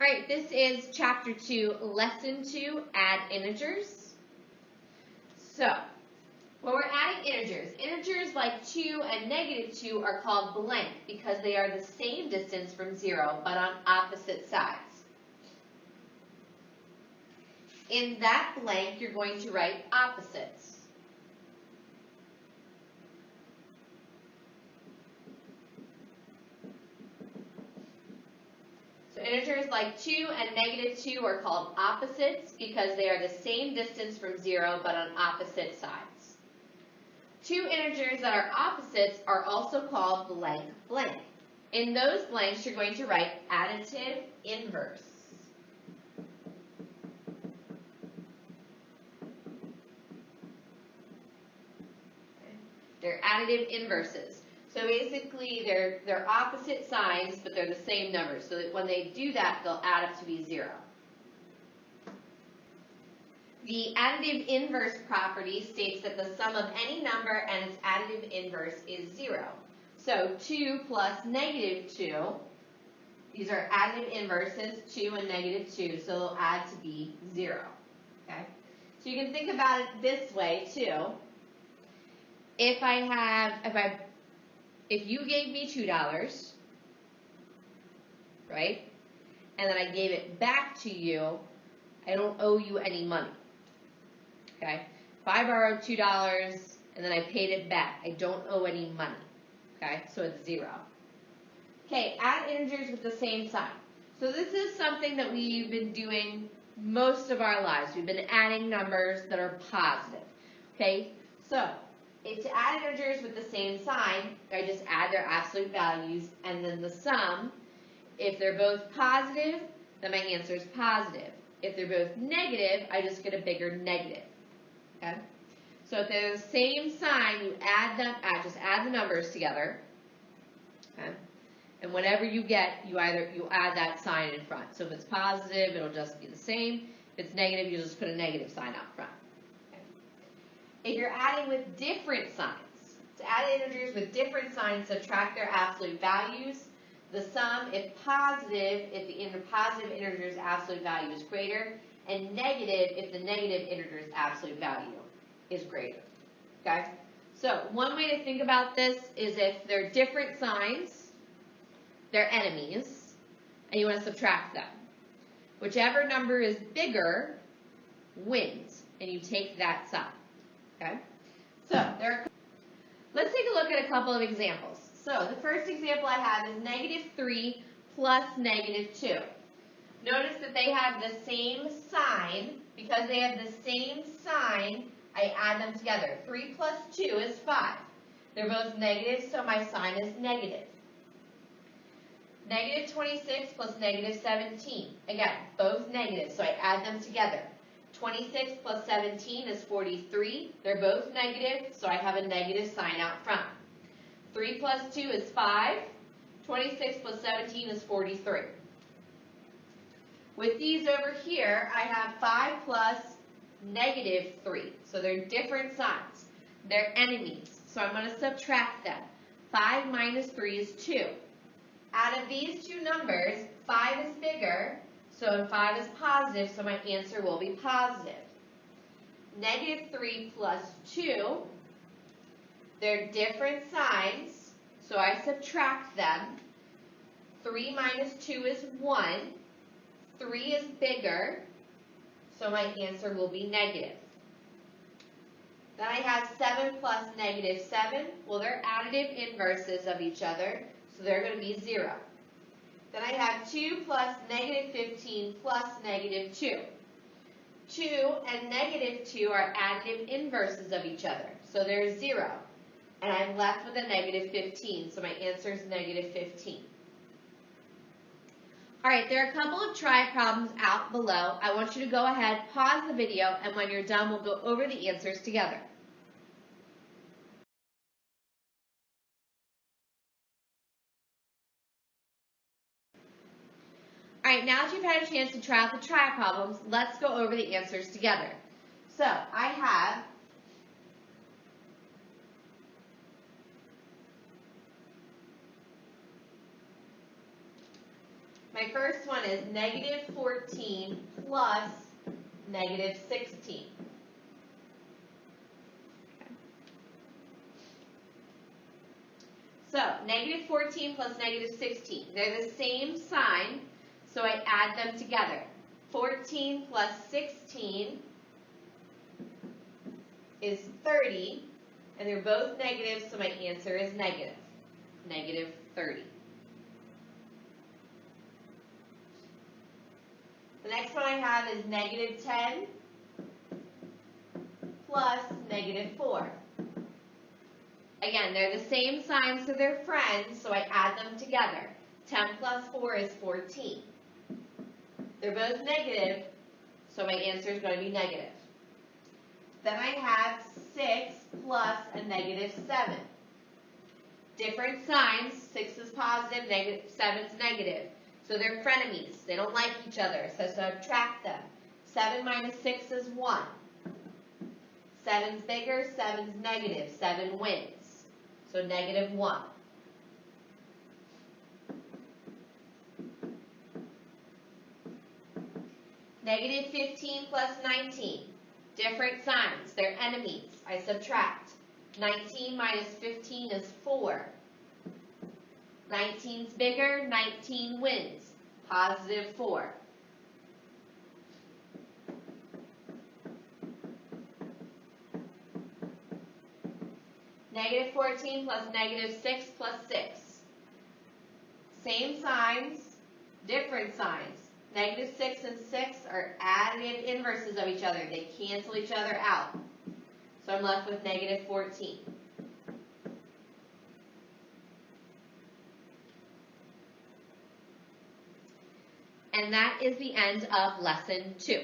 All right, this is chapter 2, lesson 2, add integers. So, when we're adding integers like 2 and -2 are called blank because they are the same distance from 0 but on opposite sides. In that blank, you're going to write opposites. So integers like 2 and -2 are called opposites because they are the same distance from 0 but on opposite sides. Two integers that are opposites are also called blank blank. In those blanks, you're going to write additive inverse. They're additive inverses. So basically, they're opposite signs, but they're the same numbers. So that when they do that, they'll add up to be 0. The additive inverse property states that the sum of any number and its additive inverse is 0. So 2 plus -2, these are additive inverses, 2 and -2, so they'll add to be 0. Okay? So you can think about it this way too. If you gave me $2, right, and then I gave it back to you, I don't owe you any money, okay? If I borrowed $2 and then I paid it back, I don't owe any money, okay? So it's 0. Okay, add integers with the same sign. So this is something that we've been doing most of our lives. We've been adding numbers that are positive, okay? So, to add integers with the same sign, I just add their absolute values, and then the sum, if they're both positive, then my answer is positive. If they're both negative, I just get a bigger negative. Okay? So if they're the same sign, you add them, just add the numbers together. Okay? And whatever you get, you add that sign in front. So if it's positive, it'll just be the same. If it's negative, you just put a negative sign out front. If you're adding with different signs, to add integers with different signs, subtract their absolute values. The sum, if positive, if the positive integer's absolute value is greater, and negative if the negative integer's absolute value is greater. Okay? So one way to think about this is if they're different signs, they're enemies, and you want to subtract them. Whichever number is bigger wins, and you take that side. Okay, so let's take a look at a couple of examples. So the first example I have is -3 plus -2. Notice that they have the same sign. Because they have the same sign, I add them together. 3 plus 2 is 5. They're both negative, so my sign is negative. -26 plus -17. Again, both negative, so I add them together. 26 plus 17 is 43. They're both negative, so I have a negative sign out front. 3 plus 2 is 5. 26 plus 17 is 43. With these over here, I have 5 plus -3. So they're different signs. They're enemies, so I'm going to subtract them. 5 minus 3 is 2. Out of these two numbers, 5 is bigger. So 5 is positive, so my answer will be positive. -3 plus 2, they're different signs, so I subtract them. 3 minus 2 is 1. 3 is bigger, so my answer will be negative. Then I have 7 plus -7. Well, they're additive inverses of each other, so they're going to be 0. Then I have 2 plus -15 plus -2. 2 and -2 are additive inverses of each other, so they're 0. And I'm left with a -15, so my answer is -15. All right, there are a couple of try problems out below. I want you to go ahead, pause the video, and when you're done, we'll go over the answers together. All right, now that you've had a chance to try out the try problems, let's go over the answers together. So I have My first one is negative 14 plus negative 16. So, negative 14 plus negative 16. They're the same sign, so I add them together. 14 plus 16 is 30, and they're both negative, so my answer is negative. Negative 30. The next one I have is negative 10 plus negative 4. Again, they're the same sign, so they're friends, so I add them together. 10 plus 4 is 14. They're both negative, so my answer is going to be negative. Then I have 6 plus a negative 7. Different signs, 6 is positive, 7 is negative. So they're frenemies. They don't like each other, so subtract them. 7 minus 6 is 1. 7's bigger, 7's negative. 7 wins. So negative 1. Negative 15 plus 19. Different signs. They're enemies. I subtract. 19 minus 15 is 4. 19's bigger, 19 wins. Positive 4. Negative 14 plus negative 6 plus 6. Same signs, different signs. Negative 6 and 6 are additive inverses of each other. They cancel each other out. So I'm left with negative 14. And that is the end of lesson 2.